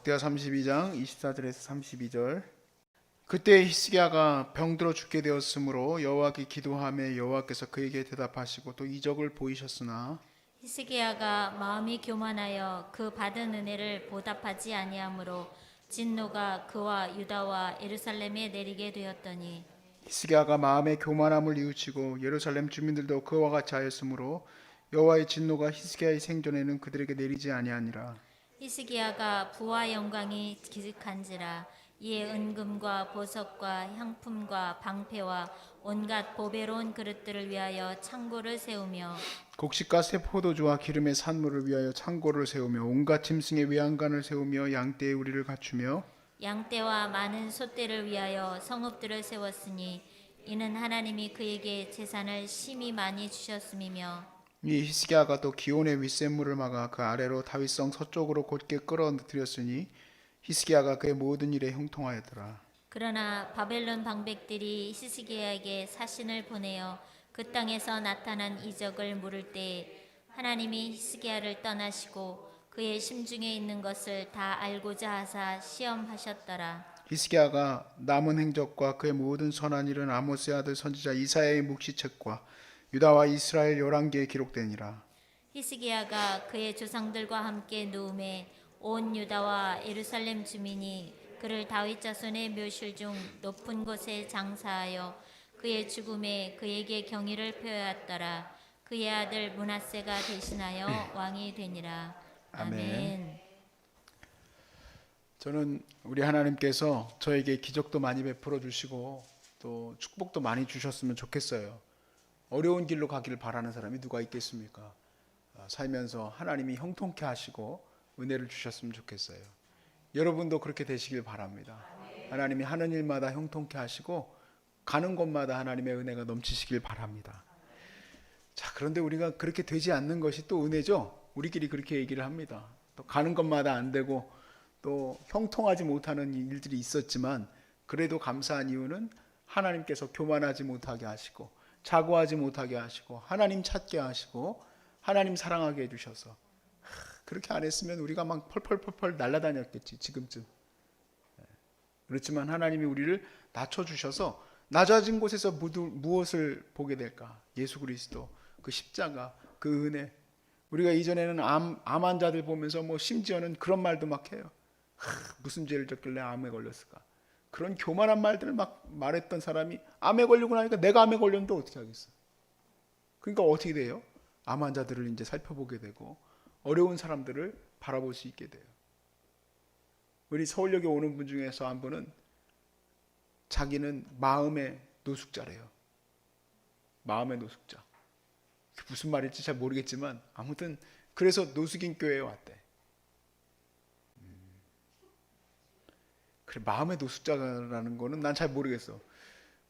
역대하 32장 24절에서 32절. 그때 히스기야가 병들어 죽게 되었으므로 여호와께 기도하며 여호와께서 그에게 대답하시고 또 이적을 보이셨으나 히스기야가 마음이 교만하여 그 받은 은혜를 보답하지 아니하므로 진노가 그와 유다와 예루살렘에 내리게 되었더니 히스기야가 마음의 교만함을 뉘우치고 예루살렘 주민들도 그와 같이 하였으므로 여호와의 진노가 히스기야의 생전에는 그들에게 내리지 아니하니라. 히스기야가 부와 영광이 기득한지라 이에 은금과 보석과 향품과 방패와 온갖 보배로운 그릇들을 위하여 창고를 세우며 곡식과 새 포도주와 기름의 산물을 위하여 창고를 세우며 온갖 짐승의 외양간을 세우며 양떼의 우리를 갖추며 양떼와 많은 소떼를 위하여 성읍들을 세웠으니 이는 하나님이 그에게 재산을 심히 많이 주셨음이며 이 히스기야가 또 기온의 윗샘물을 막아 그 아래로 다윗성 서쪽으로 곧게 끌어들였으니 히스기야가 그의 모든 일에 형통하였더라. 그러나 바벨론 방백들이 히스기야에게 사신을 보내어 그 땅에서 나타난 이적을 물을 때에 하나님이 히스기야를 떠나시고 그의 심중에 있는 것을 다 알고자 하사 시험하셨더라. 히스기야가 남은 행적과 그의 모든 선한 일은 아모스의 아들 선지자 이사야의 묵시책과 유다와 이스라엘 열왕기에 기록되니라. 히스기야가 그의 조상들과 함께 누움에 온 유다와 예루살렘 주민이 그를 다윗 자손의 묘실 중 높은 곳에 장사하여 그의 죽음에 그에게 경의를 표하였더라. 그의 아들 므낫세가 대신하여 왕이 되니라. 아멘. 저는 우리 하나님께서 저에게 기적도 많이 베풀어 주시고 또 축복도 많이 주셨으면 좋겠어요. 어려운 길로 가기를 바라는 사람이 누가 있겠습니까? 살면서 하나님이 형통케 하시고 은혜를 주셨으면 좋겠어요. 여러분도 그렇게 되시길 바랍니다. 하나님이 하는 일마다 형통케 하시고 가는 곳마다 하나님의 은혜가 넘치시길 바랍니다. 자, 그런데 우리가 그렇게 되지 않는 것이 또 은혜죠. 우리끼리 그렇게 얘기를 합니다. 또 가는 것마다 안 되고 또 형통하지 못하는 일들이 있었지만 그래도 감사한 이유는 하나님께서 교만하지 못하게 하시고 자고하지 못하게 하시고 하나님 찾게 하시고 하나님 사랑하게 해주셔서 그렇게 안 했으면 우리가 막 펄펄펄펄 날아다녔겠지 지금쯤. 그렇지만 하나님이 우리를 낮춰주셔서 낮아진 곳에서 무엇을 보게 될까? 예수 그리스도 그 십자가 그 은혜. 우리가 이전에는 암 환자들 보면서 뭐 심지어는 그런 말도 막 해요. 무슨 죄를 졌길래 암에 걸렸을까? 그런 교만한 말들을 막 말했던 사람이 암에 걸리고 나니까 내가 암에 걸렸는데 어떻게 하겠어? 그러니까 어떻게 돼요? 암 환자들을 이제 살펴보게 되고 어려운 사람들을 바라볼 수 있게 돼요. 우리 서울역에 오는 분 중에서 한 분은 자기는 마음의 노숙자래요. 마음의 노숙자. 무슨 말일지 잘 모르겠지만 아무튼 그래서 노숙인 교회에 왔대. 그래, 마음의 노숙자라는 거는 난 잘 모르겠어.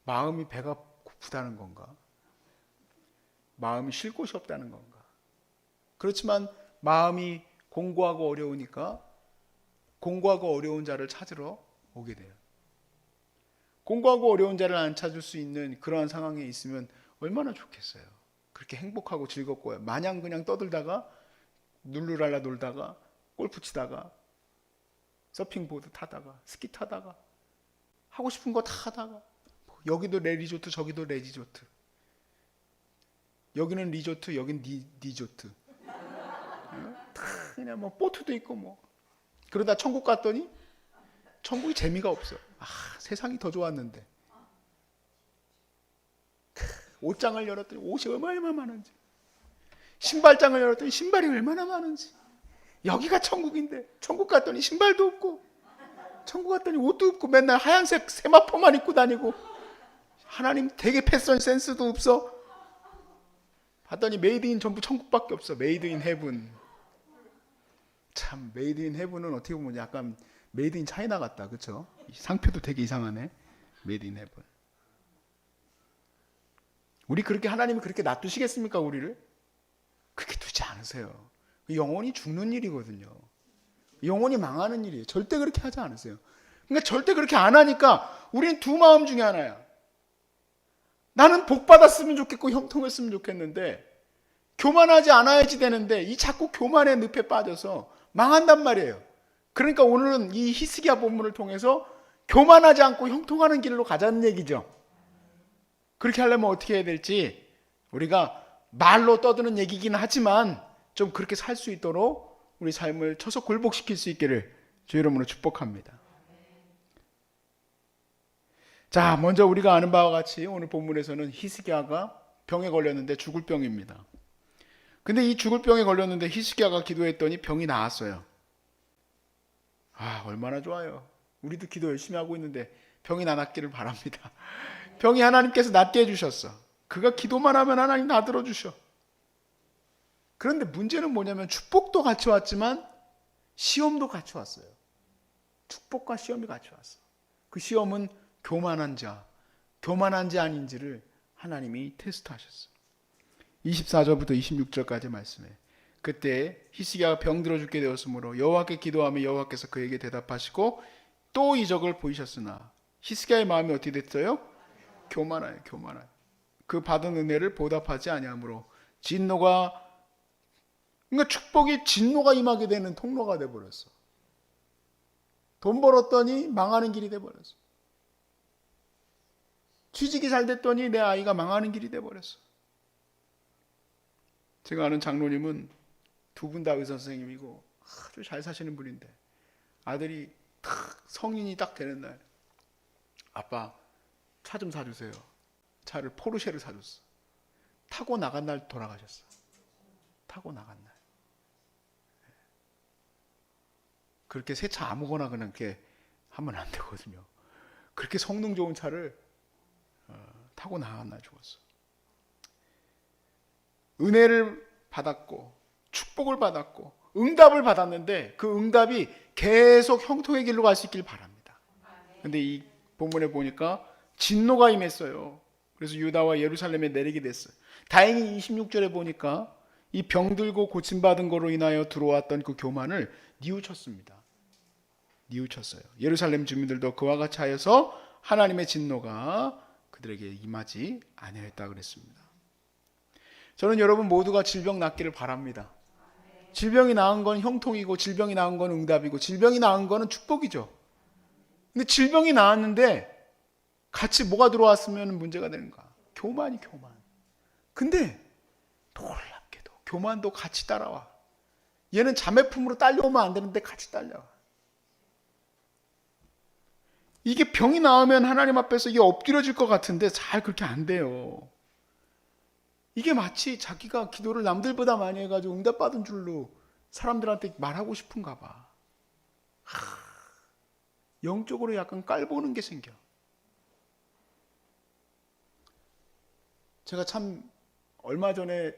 마음이 배가 고프다는 건가? 마음이 쉴 곳이 없다는 건가? 그렇지만 마음이 공고하고 어려우니까 공고하고 어려운 자를 찾으러 오게 돼요. 공고하고 어려운 자를 안 찾을 수 있는 그러한 상황에 있으면 얼마나 좋겠어요. 그렇게 행복하고 즐겁고 마냥 그냥 떠들다가 룰루랄라 놀다가 골프 치다가 서핑보드 타다가 스키 타다가 하고 싶은 거 다 하다가 여기도 레리조트 저기도 레지조트 여기는 리조트 여긴 니조트 다 그냥 뭐 보트도 있고 뭐 그러다 천국 갔더니 천국이 재미가 없어. 세상이 더 좋았는데 옷장을 열었더니 옷이 얼마나 많은지 신발장을 열었더니 신발이 얼마나 많은지 여기가 천국인데 천국 갔더니 신발도 없고 천국 갔더니 옷도 없고 맨날 하얀색 세마포만 입고 다니고 하나님 되게 패션 센스도 없어. 봤더니 메이드 인 전부 천국밖에 없어. 메이드 인 헤븐. 참 메이드 인 헤븐은 어떻게 보면 약간 메이드 인 차이나 같다. 그렇죠? 상표도 되게 이상하네. 메이드 인 헤븐. 우리 그렇게 하나님이 그렇게 놔두시겠습니까? 우리를? 그렇게 두지 않으세요. 영혼이 죽는 일이거든요. 영혼이 망하는 일이에요. 절대 그렇게 하지 않으세요. 그러니까 절대 그렇게 안 하니까 우리는 두 마음 중에 하나야. 나는 복 받았으면 좋겠고 형통했으면 좋겠는데 교만하지 않아야지 되는데 이 자꾸 교만의 늪에 빠져서 망한단 말이에요. 그러니까 오늘은 이 히스기야 본문을 통해서 교만하지 않고 형통하는 길로 가자는 얘기죠. 그렇게 하려면 어떻게 해야 될지 우리가 말로 떠드는 얘기긴 하지만 좀 그렇게 살 수 있도록 우리 삶을 쳐서 굴복시킬 수 있기를 주 이름으로 축복합니다. 자, 먼저 우리가 아는 바와 같이 오늘 본문에서는 히스기야가 병에 걸렸는데 죽을 병입니다. 근데 이 죽을 병에 걸렸는데 히스기야가 기도했더니 병이 나았어요. 아, 얼마나 좋아요. 우리도 기도 열심히 하고 있는데 병이 나았기를 바랍니다. 병이 하나님께서 낫게 해주셨어. 그가 기도만 하면 하나님 다 들어주셔. 그런데 문제는 뭐냐면 축복도 같이 왔지만 시험도 같이 왔어요. 축복과 시험이 같이 왔어. 그 시험은 교만한지 아닌지를 하나님이 테스트하셨어. 24절부터 26절까지 말씀해. 그때 히스기야가 병들어 죽게 되었으므로 여호와께 기도하며 여호와께서 그에게 대답하시고 또 이적을 보이셨으나 히스기야의 마음이 어떻게 됐어요? 교만하여. 그 받은 은혜를 보답하지 아니하므로 그러니까 축복이 진노가 임하게 되는 통로가 돼버렸어. 돈 벌었더니 망하는 길이 돼버렸어. 취직이 잘 됐더니 내 아이가 망하는 길이 돼버렸어. 제가 아는 장로님은 두 분 다 의사 선생님이고 아주 잘 사시는 분인데 아들이 성인이 딱 되는 날 아빠 차 좀 사주세요. 차를 포르쉐를 사줬어. 타고 나간 날 돌아가셨어. 타고 나간 날. 그렇게 새 차 아무거나 그냥 이렇게 하면 안 되거든요. 그렇게 성능 좋은 차를 타고 나간 날 죽었어. 은혜를 받았고 축복을 받았고 응답을 받았는데 그 응답이 계속 형통의 길로 갈 수 있길 바랍니다. 근데 이 본문에 보니까 진노가 임했어요. 그래서 유다와 예루살렘에 내리게 됐어요. 다행히 26절에 보니까 이 병들고 고침받은 거로 인하여 들어왔던 그 교만을 뉘우쳤습니다. 뉘우쳤어요. 예루살렘 주민들도 그와 같이 하여서 하나님의 진노가 그들에게 임하지 아니하였다 그랬습니다. 저는 여러분 모두가 질병 낫기를 바랍니다. 질병이 나은 건 형통이고 질병이 나은 건 응답이고 질병이 나은 거는 축복이죠. 근데 질병이 나았는데 같이 뭐가 들어왔으면 문제가 되는가? 교만. 근데 놀랍게도 교만도 같이 따라와. 얘는 자매품으로 딸려오면 안 되는데 같이 딸려와. 이게 병이 나으면 하나님 앞에서 이게 엎드려질 것 같은데 잘 그렇게 안 돼요. 이게 마치 자기가 기도를 남들보다 많이 해가지고 응답받은 줄로 사람들한테 말하고 싶은가 봐. 영적으로 약간 깔보는 게 생겨. 제가 참 얼마 전에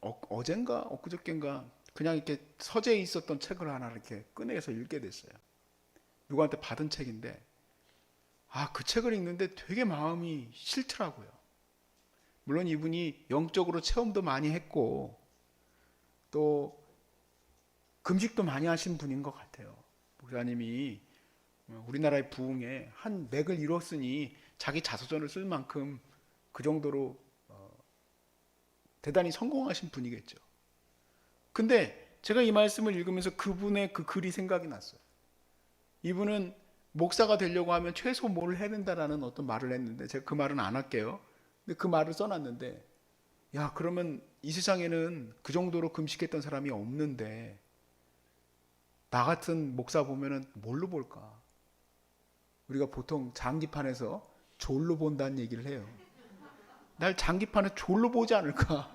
어젠가 엊그저께인가 그냥 이렇게 서재에 있었던 책을 하나 이렇게 꺼내서 읽게 됐어요. 누구한테 받은 책인데 그 책을 읽는데 되게 마음이 싫더라고요. 물론 이분이 영적으로 체험도 많이 했고 또 금식도 많이 하신 분인 것 같아요. 목사님이 우리나라의 부흥에 한 맥을 이뤘으니 자기 자서전을 쓸 만큼 그 정도로 대단히 성공하신 분이겠죠. 근데 제가 이 말씀을 읽으면서 그분의 그 글이 생각이 났어요. 이분은 목사가 되려고 하면 최소 뭘 해야 된다라는 어떤 말을 했는데 제가 그 말은 안 할게요. 근데 그 말을 써놨는데 야 그러면 이 세상에는 그 정도로 금식했던 사람이 없는데 나 같은 목사 보면은 뭘로 볼까? 우리가 보통 장기판에서 졸로 본다는 얘기를 해요. 날 장기판에 졸로 보지 않을까?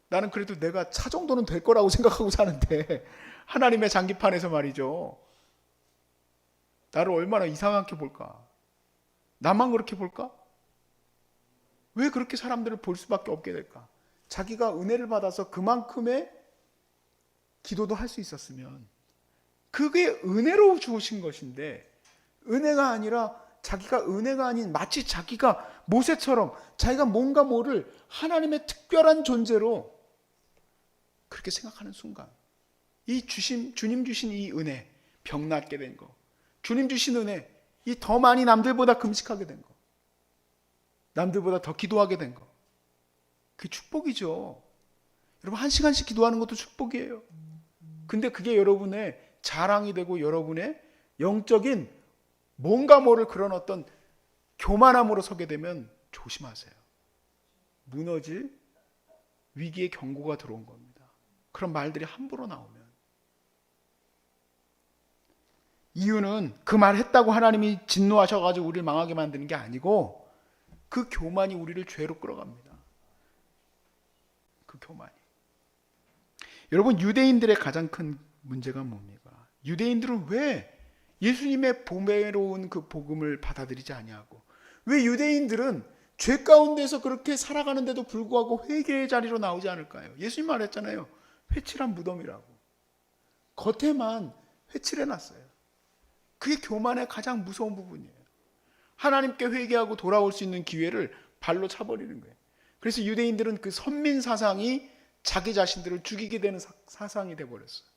나는 그래도 내가 차 정도는 될 거라고 생각하고 사는데 하나님의 장기판에서 말이죠. 나를 얼마나 이상하게 볼까? 나만 그렇게 볼까? 왜 그렇게 사람들을 볼 수밖에 없게 될까? 자기가 은혜를 받아서 그만큼의 기도도 할 수 있었으면 그게 은혜로 주신 것인데 은혜가 아니라 자기가 은혜가 아닌 마치 자기가 모세처럼 자기가 뭔가 모를 하나님의 특별한 존재로 그렇게 생각하는 순간 이 주님 주신 이 은혜, 병 낫게 된 거, 주님 주신 은혜, 이 더 많이 남들보다 금식하게 된 거, 남들보다 더 기도하게 된 거, 그게 축복이죠. 여러분 1시간씩 기도하는 것도 축복이에요. 근데 그게 여러분의 자랑이 되고 여러분의 영적인 뭔가 모를 그런 어떤 교만함으로 서게 되면 조심하세요. 무너질 위기의 경고가 들어온 겁니다. 그런 말들이 함부로 나오면. 이유는 그 말 했다고 하나님이 진노하셔가지고 우리를 망하게 만드는 게 아니고 그 교만이 우리를 죄로 끌어갑니다. 그 교만이. 여러분, 유대인들의 가장 큰 문제가 뭡니까? 유대인들은 왜 예수님의 보배로운 그 복음을 받아들이지 아니하고, 왜 유대인들은 죄 가운데서 그렇게 살아가는데도 불구하고 회개의 자리로 나오지 않을까요? 예수님 말했잖아요. 회칠한 무덤이라고. 겉에만 회칠해놨어요. 그게 교만의 가장 무서운 부분이에요. 하나님께 회개하고 돌아올 수 있는 기회를 발로 차버리는 거예요. 그래서 유대인들은 그 선민 사상이 자기 자신들을 죽이게 되는 사상이 돼버렸어요.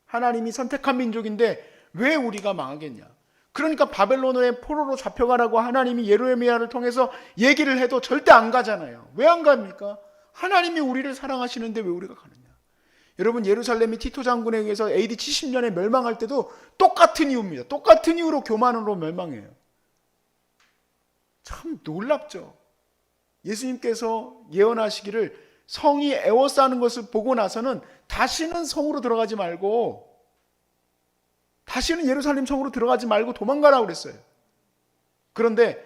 하나님이 선택한 민족인데 왜 우리가 망하겠냐? 그러니까 바벨론의 포로로 잡혀가라고 하나님이 예레미야를 통해서 얘기를 해도 절대 안 가잖아요. 왜 안 갑니까? 하나님이 우리를 사랑하시는데 왜 우리가 가느냐? 여러분, 예루살렘이 티토 장군에 의해서 AD 70년에 멸망할 때도 똑같은 이유입니다. 똑같은 이유로 교만으로 멸망해요. 참 놀랍죠. 예수님께서 예언하시기를 성이 에워싸는 것을 보고 나서는 다시는 성으로 들어가지 말고, 다시는 예루살렘 성으로 들어가지 말고 도망가라고 그랬어요. 그런데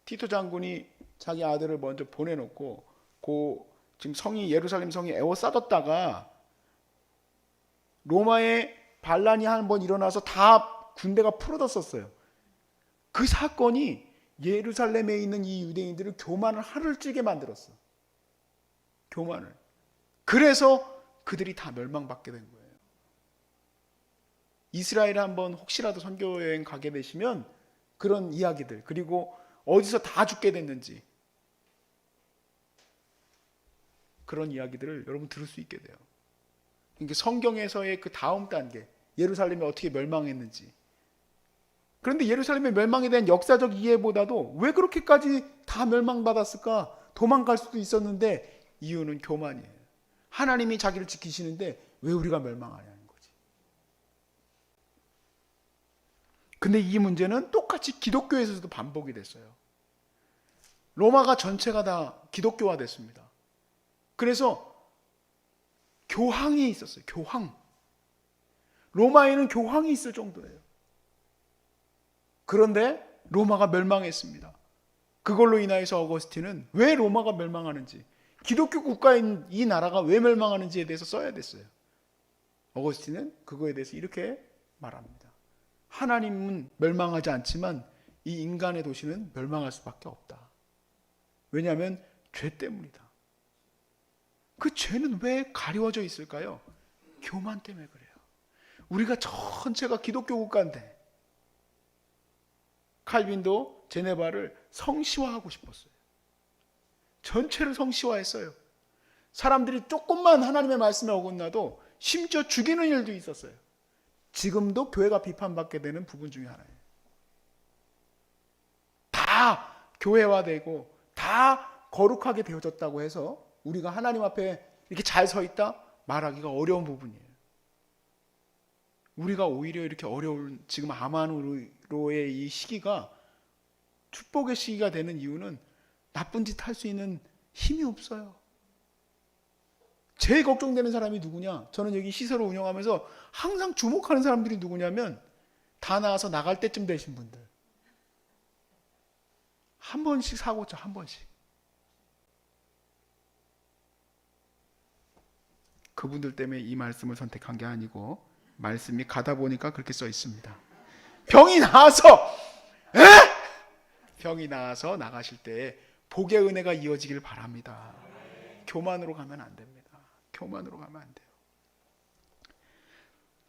티토 장군이 자기 아들을 먼저 보내놓고 지금 성이, 예루살렘 성이 에워싸졌다가 로마의 반란이 한번 일어나서 다 군대가 풀어졌었어요. 그 사건이 예루살렘에 있는 이 유대인들을 교만을 하늘 찌게 만들었어. 교만을. 그래서 그들이 다 멸망받게 된 거예요. 이스라엘에 한번 혹시라도 선교여행 가게 되시면 그런 이야기들, 그리고 어디서 다 죽게 됐는지 그런 이야기들을 여러분 들을 수 있게 돼요. 그러니까 성경에서의 그 다음 단계, 예루살렘이 어떻게 멸망했는지. 그런데 예루살렘의 멸망에 대한 역사적 이해보다도 왜 그렇게까지 다 멸망받았을까? 도망갈 수도 있었는데 이유는 교만이에요. 하나님이 자기를 지키시는데 왜 우리가 멸망하냐는 거지. 근데 이 문제는 똑같이 기독교에서도 반복이 됐어요. 로마가 전체가 다 기독교화 됐습니다. 그래서 교황이 있었어요. 교황. 로마에는 교황이 있을 정도예요. 그런데 로마가 멸망했습니다. 그걸로 인하여서 어거스틴은 왜 로마가 멸망하는지, 기독교 국가인 이 나라가 왜 멸망하는지에 대해서 써야 됐어요. 어거스틴은 그거에 대해서 이렇게 말합니다. 하나님은 멸망하지 않지만 이 인간의 도시는 멸망할 수밖에 없다. 왜냐하면 죄 때문이다. 그 죄는 왜 가려워져 있을까요? 교만 때문에 그래요. 우리가 전체가 기독교 국가인데, 칼빈도 제네바를 성시화하고 싶었어요. 전체를 성시화했어요. 사람들이 조금만 하나님의 말씀에 어긋나도 심지어 죽이는 일도 있었어요. 지금도 교회가 비판받게 되는 부분 중에 하나예요. 다 교회화되고 다 거룩하게 되어졌다고 해서 우리가 하나님 앞에 이렇게 잘 서 있다 말하기가 어려운 부분이에요. 우리가 오히려 이렇게 어려운 지금 아마누로의 이 시기가 축복의 시기가 되는 이유는 나쁜 짓 할 수 있는 힘이 없어요. 제일 걱정되는 사람이 누구냐? 저는 여기 시설을 운영하면서 항상 주목하는 사람들이 누구냐면 다 나와서 나갈 때쯤 되신 분들. 한 번씩 사고 쳐, 한 번씩. 그분들 때문에 이 말씀을 선택한 게 아니고 말씀이 가다 보니까 그렇게 써 있습니다. 병이 나아서 나가실 때 복의 은혜가 이어지길 바랍니다. 교만으로 가면 안 됩니다. 교만으로 가면 안 돼요.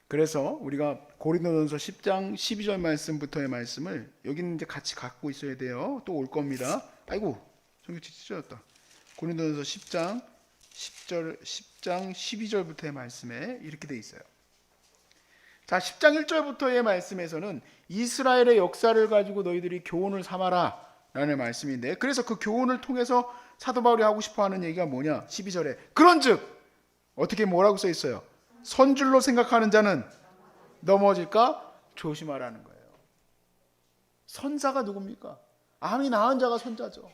그래서 우리가 고린도전서 10장 12절 말씀부터의 말씀을 여기는 이제 같이 갖고 있어야 돼요. 또 올 겁니다. 아이고, 성경책 찢어졌다. 고린도전서 10장 12절부터의 말씀에 이렇게 돼 있어요. 자, 10장 1절부터의 말씀에서는 이스라엘의 역사를 가지고 너희들이 교훈을 삼아라 라는 말씀인데, 그래서 그 교훈을 통해서 사도 바울이 하고 싶어 하는 얘기가 뭐냐? 12절에 그런즉 어떻게 뭐라고 써 있어요? 선줄로 생각하는 자는 넘어질까 조심하라는 거예요. 선자가 누굽니까? 암이 나은 자가 선자죠.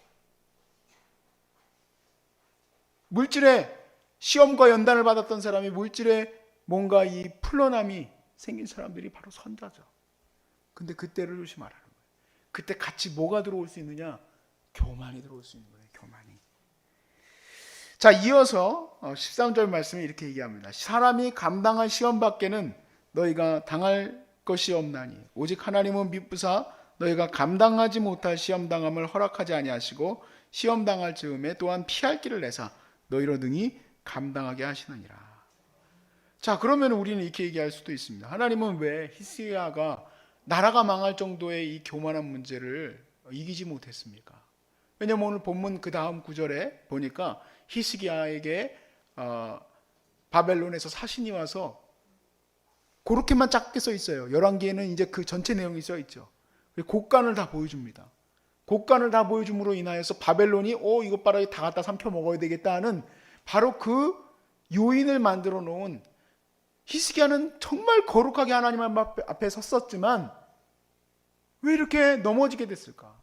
물질에 시험과 연단을 받았던 사람이 물질에 뭔가 이 풀러남이 생긴 사람들이 바로 선자죠. 근데 그때를 조심하라는 거예요. 그때 같이 뭐가 들어올 수 있느냐? 교만이 들어올 수 있는 거예요. 교만이. 자, 이어서 13절 말씀에 이렇게 얘기합니다. 사람이 감당할 시험 밖에는 너희가 당할 것이 없나니 오직 하나님은 미쁘사 너희가 감당하지 못할 시험 당함을 허락하지 아니하시고 시험 당할 즈음에 또한 피할 길을 내사 너희로 능히 감당하게 하시느니라. 자, 그러면 우리는 이렇게 얘기할 수도 있습니다. 하나님은 왜 히스기야가 나라가 망할 정도의 이 교만한 문제를 이기지 못했습니까? 왜냐하면 오늘 본문 그 다음 구절에 보니까 히스기야에게 바벨론에서 사신이 와서 그렇게만 작게 써 있어요. 열왕기에는 이제 그 전체 내용이 써 있죠. 곡간을 다 보여줍니다. 곡간을 다 보여줌으로 인하여서 바벨론이 이것 봐라 다 갖다 삼켜 먹어야 되겠다 하는 바로 그 요인을 만들어 놓은 히스기야는 정말 거룩하게 하나님 앞에 섰었지만 왜 이렇게 넘어지게 됐을까?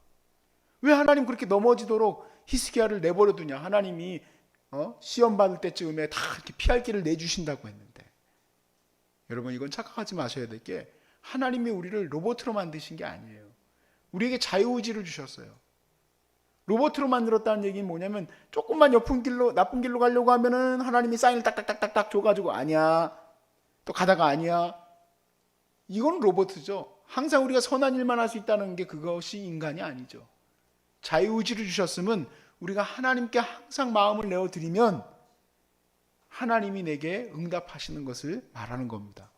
왜 하나님 그렇게 넘어지도록 히스기야를 내버려 두냐? 하나님이 시험 받을 때쯤에 다 이렇게 피할 길을 내주신다고 했는데, 여러분 이건 착각하지 마셔야 될 게 하나님이 우리를 로봇으로 만드신 게 아니에요. 우리에게 자유의지를 주셨어요. 로봇으로 만들었다는 얘기는 뭐냐면 조금만 나쁜 길로 가려고 하면은 하나님이 사인을 딱딱딱딱딱 줘가지고 아니야, 또 가다가 아니야. 이건 로봇이죠. 항상 우리가 선한 일만 할 수 있다는 게 그것이 인간이 아니죠. 자유의지를 주셨으면 우리가 하나님께 항상 마음을 내어드리면 하나님이 내게 응답하시는 것을 말하는 겁니다.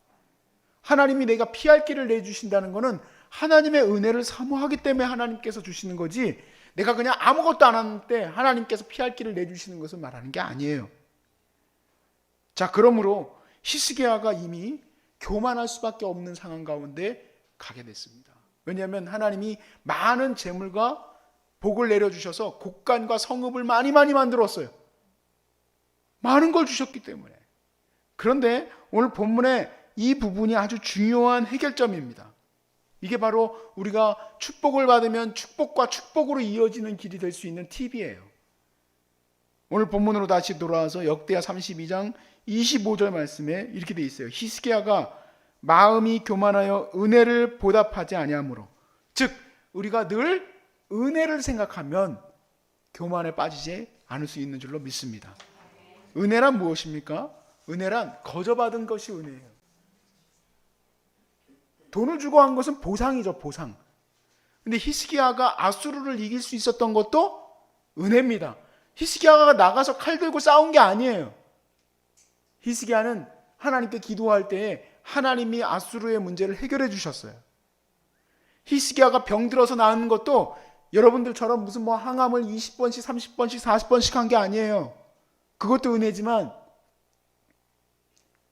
하나님이 내가 피할 길을 내주신다는 것은 하나님의 은혜를 사모하기 때문에 하나님께서 주시는 거지, 내가 그냥 아무것도 안 하는데 하나님께서 피할 길을 내주시는 것을 말하는 게 아니에요. 자, 그러므로 히스기야가 이미 교만할 수밖에 없는 상황 가운데 가게 됐습니다. 왜냐하면 하나님이 많은 재물과 복을 내려주셔서 곡간과 성읍을 많이 만들었어요. 많은 걸 주셨기 때문에. 그런데 오늘 본문의 이 부분이 아주 중요한 해결점입니다. 이게 바로 우리가 축복을 받으면 축복과 축복으로 이어지는 길이 될 수 있는 팁이에요. 오늘 본문으로 다시 돌아와서 역대하 32장 25절 말씀에 이렇게 돼 있어요. 히스기야가 마음이 교만하여 은혜를 보답하지 아니하므로, 즉 우리가 늘 은혜를 생각하면 교만에 빠지지 않을 수 있는 줄로 믿습니다. 은혜란 무엇입니까? 은혜란 거저받은 것이 은혜예요. 돈을 주고 한 것은 보상이죠, 보상. 근데 히스기야가 아수르를 이길 수 있었던 것도 은혜입니다. 히스기야가 나가서 칼 들고 싸운 게 아니에요. 히스기야는 하나님께 기도할 때에 하나님이 아수르의 문제를 해결해 주셨어요. 히스기야가 병들어서 나은 것도 여러분들처럼 무슨 항암을 20번씩 30번씩 40번씩 한 게 아니에요. 그것도 은혜지만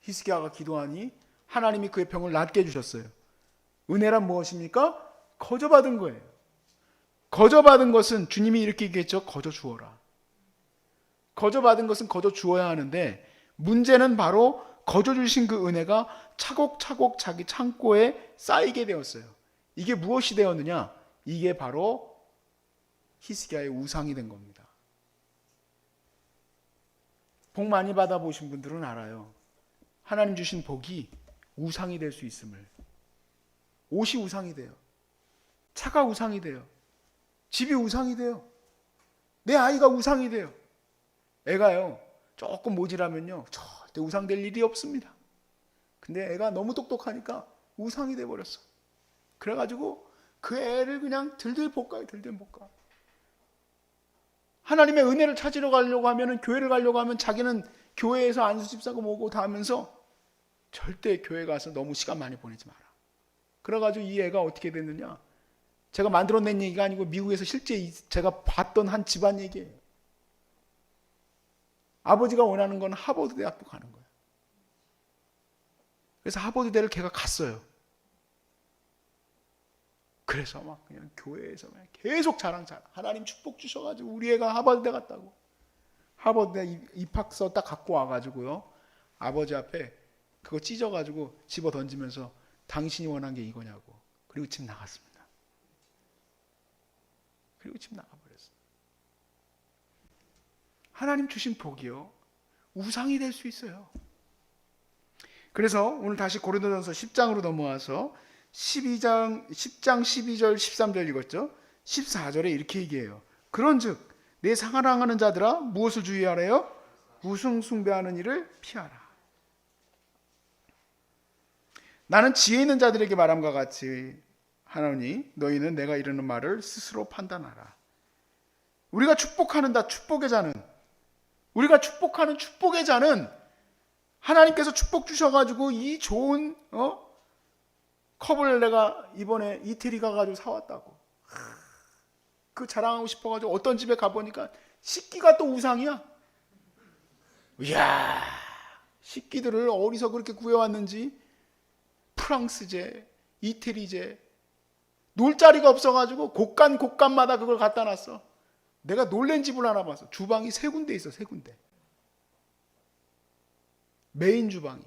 히스기야가 기도하니 하나님이 그의 병을 낫게 해주셨어요. 은혜란 무엇입니까? 거저받은 거예요. 거저받은 것은 주님이 이렇게 얘기했죠. 거저 주어라. 거저받은 것은 거저 주어야 하는데, 문제는 바로 거저 주신 그 은혜가 차곡차곡 자기 창고에 쌓이게 되었어요. 이게 무엇이 되었느냐? 이게 바로 히스기야의 우상이 된 겁니다. 복 많이 받아보신 분들은 알아요. 하나님 주신 복이 우상이 될 수 있음을. 옷이 우상이 돼요. 차가 우상이 돼요. 집이 우상이 돼요. 내 아이가 우상이 돼요. 애가요, 조금 모질하면요 절대 우상될 일이 없습니다. 근데 애가 너무 똑똑하니까 우상이 돼버렸어. 그래가지고 그 애를 그냥 들들 볶아요. 들들 볶아. 하나님의 은혜를 찾으러 가려고 하면은, 교회를 가려고 하면 자기는 교회에서 안수집 사고 뭐고 다 하면서 절대 교회 가서 너무 시간 많이 보내지 마라. 그래가지고 이 애가 어떻게 됐느냐, 제가 만들어낸 얘기가 아니고 미국에서 실제 제가 봤던 한 집안 얘기예요. 아버지가 원하는 건 하버드 대학도 가는 거예요. 그래서 하버드 대를 걔가 갔어요. 그래서 막 그냥 교회에서 그냥 계속 자랑. 하나님 축복 주셔가지고 우리 애가 하버드대 갔다고. 하버드대 입학서 딱 갖고 와가지고요, 아버지 앞에 그거 찢어가지고 집어 던지면서 당신이 원한 게 이거냐고. 그리고 집 나갔습니다. 그리고 집 나가버렸어요. 하나님 주신 복이요, 우상이 될 수 있어요. 그래서 오늘 다시 고린도전서 10장으로 넘어와서 10장 12절 13절 읽었죠. 14절에 이렇게 얘기해요. 그런즉 내 사랑하는 자들아 무엇을 주의하래요? 우상 숭배하는 일을 피하라. 나는 지혜 있는 자들에게 말함과 같이 하나니 너희는 내가 이르는 말을 스스로 판단하라. 우리가 축복하는 축복의 자는, 우리가 축복하는 축복의 자는 하나님께서 축복 주셔가지고 이 좋은 컵을 내가 이번에 이태리 가가지고 사왔다고. 그 자랑하고 싶어가지고 어떤 집에 가보니까 식기가 또 우상이야. 이야, 식기들을 어디서 그렇게 구해왔는지, 프랑스제, 이태리제, 놀 자리가 없어가지고 곳간마다 그걸 갖다 놨어. 내가 놀란 집을 하나 봤어. 주방이 3군데 있어, 3군데. 메인 주방이.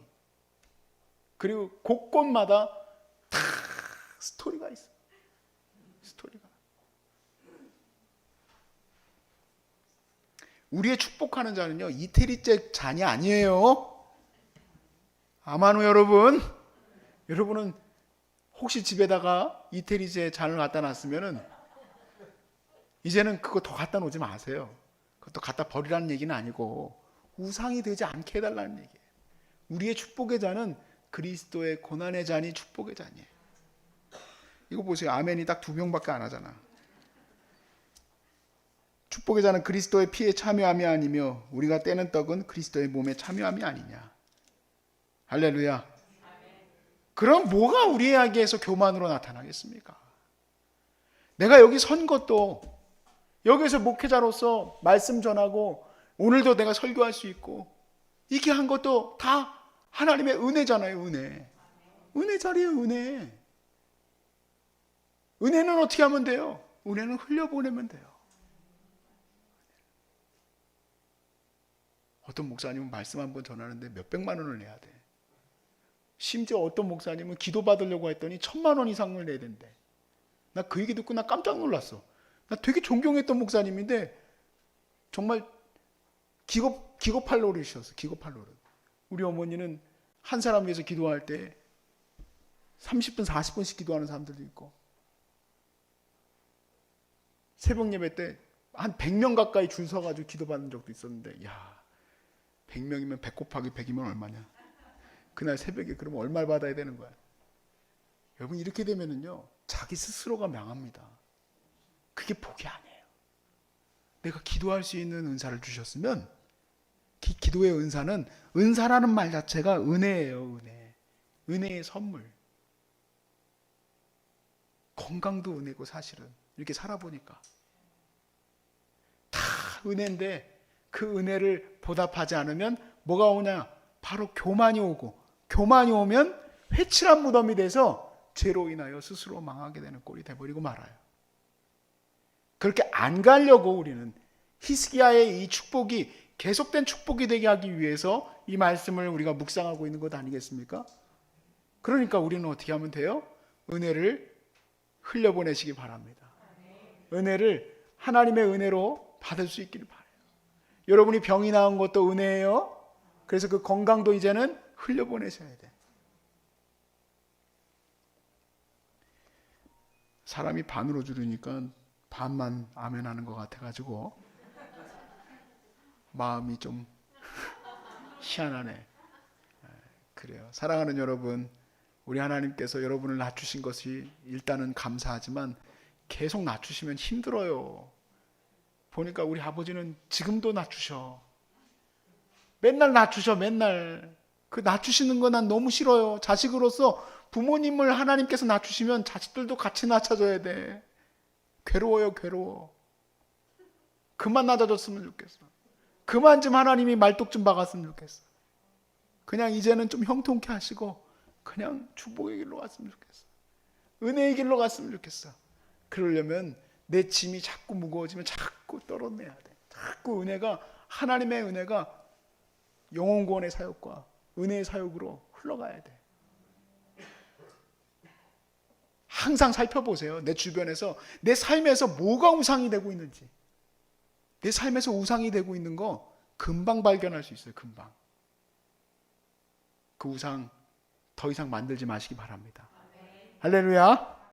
그리고 곳곳마다 다 스토리가 있어. 스토리가. 우리의 축복하는 자는요, 이태리제 잔이 아니에요. 아마노 여러분은 혹시 집에다가 이태리제 잔을 갖다 놨으면은 이제는 그거 더 갖다 놓지 마세요. 그것도 갖다 버리라는 얘기는 아니고 우상이 되지 않게 해달라는 얘기예요. 우리의 축복의 잔은 그리스도의 고난의 잔이 축복의 잔이에요. 이거 보세요. 아멘이 딱 2명밖에 안 하잖아. 축복의 잔은 그리스도의 피에 참여함이 아니며 우리가 떼는 떡은 그리스도의 몸에 참여함이 아니냐. 할렐루야. 그럼 뭐가 우리에게서 교만으로 나타나겠습니까? 내가 여기 선 것도, 여기서 목회자로서 말씀 전하고 오늘도 내가 설교할 수 있고 이렇게 한 것도 다 하나님의 은혜잖아요. 은혜 자리에요. 은혜는 어떻게 하면 돼요? 은혜는 흘려보내면 돼요. 어떤 목사님은 말씀 한 번 전하는데 몇백만 원을 내야 돼. 심지어 어떤 목사님은 기도 받으려고 했더니 1,000만 원 이상을 내야 된대. 나 그 얘기 듣고 나 깜짝 놀랐어. 나 되게 존경했던 목사님인데 정말 기겁할 노릇이었어. 기겁할 노릇. 우리 어머니는 한 사람 위해서 기도할 때 30분 40분씩 기도하는 사람들도 있고, 새벽 예배 때 한 100명 가까이 줄 서가지고 기도받는 적도 있었는데, 야, 100명이면 100 곱하기 100이면 얼마냐. 그날 새벽에 그러면 얼마를 받아야 되는 거야. 여러분, 이렇게 되면은요, 자기 스스로가 망합니다. 그게 복이 아니에요. 내가 기도할 수 있는 은사를 주셨으면, 기도의 은사는, 은사라는 말 자체가 은혜예요. 은혜의 선물. 건강도 은혜고, 사실은 이렇게 살아보니까 다 은혜인데 그 은혜를 보답하지 않으면 뭐가 오냐? 바로 교만이 오고, 교만이 오면 회칠한 무덤이 돼서 죄로 인하여 스스로 망하게 되는 꼴이 돼버리고 말아요. 그렇게 안 가려고 우리는 히스기야의 이 축복이 계속된 축복이 되게 하기 위해서 이 말씀을 우리가 묵상하고 있는 것 아니겠습니까? 그러니까 우리는 어떻게 하면 돼요? 은혜를 흘려보내시기 바랍니다. 은혜를 하나님의 은혜로 받을 수 있기를 바라요. 여러분이 병이 나은 것도 은혜예요. 그래서 그 건강도 이제는 흘려보내셔야 돼. 사람이 반으로 줄으니까 반만 아멘하는 것 같아가지고 마음이 좀 희한하네. 그래요. 사랑하는 여러분, 우리 하나님께서 여러분을 낮추신 것이 일단은 감사하지만 계속 낮추시면 힘들어요. 보니까 우리 아버지는 지금도 낮추셔. 맨날 낮추셔. 맨날. 그 낮추시는 거 난 너무 싫어요. 자식으로서 부모님을 하나님께서 낮추시면 자식들도 같이 낮춰줘야 돼. 괴로워요. 괴로워. 그만 낮아졌으면 좋겠어. 그만 좀 하나님이 말뚝 좀 박았으면 좋겠어. 그냥 이제는 좀 형통케 하시고 그냥 축복의 길로 갔으면 좋겠어. 은혜의 길로 갔으면 좋겠어. 그러려면 내 짐이 자꾸 무거워지면 자꾸 떨어내야 돼. 자꾸 은혜가, 하나님의 은혜가 영혼구원의 사역과 은혜의 사역으로 흘러가야 돼. 항상 살펴보세요. 내 주변에서 내 삶에서 뭐가 우상이 되고 있는지. 내 삶에서 우상이 되고 있는 거 금방 발견할 수 있어요. 금방. 그 우상 더 이상 만들지 마시기 바랍니다. 할렐루야.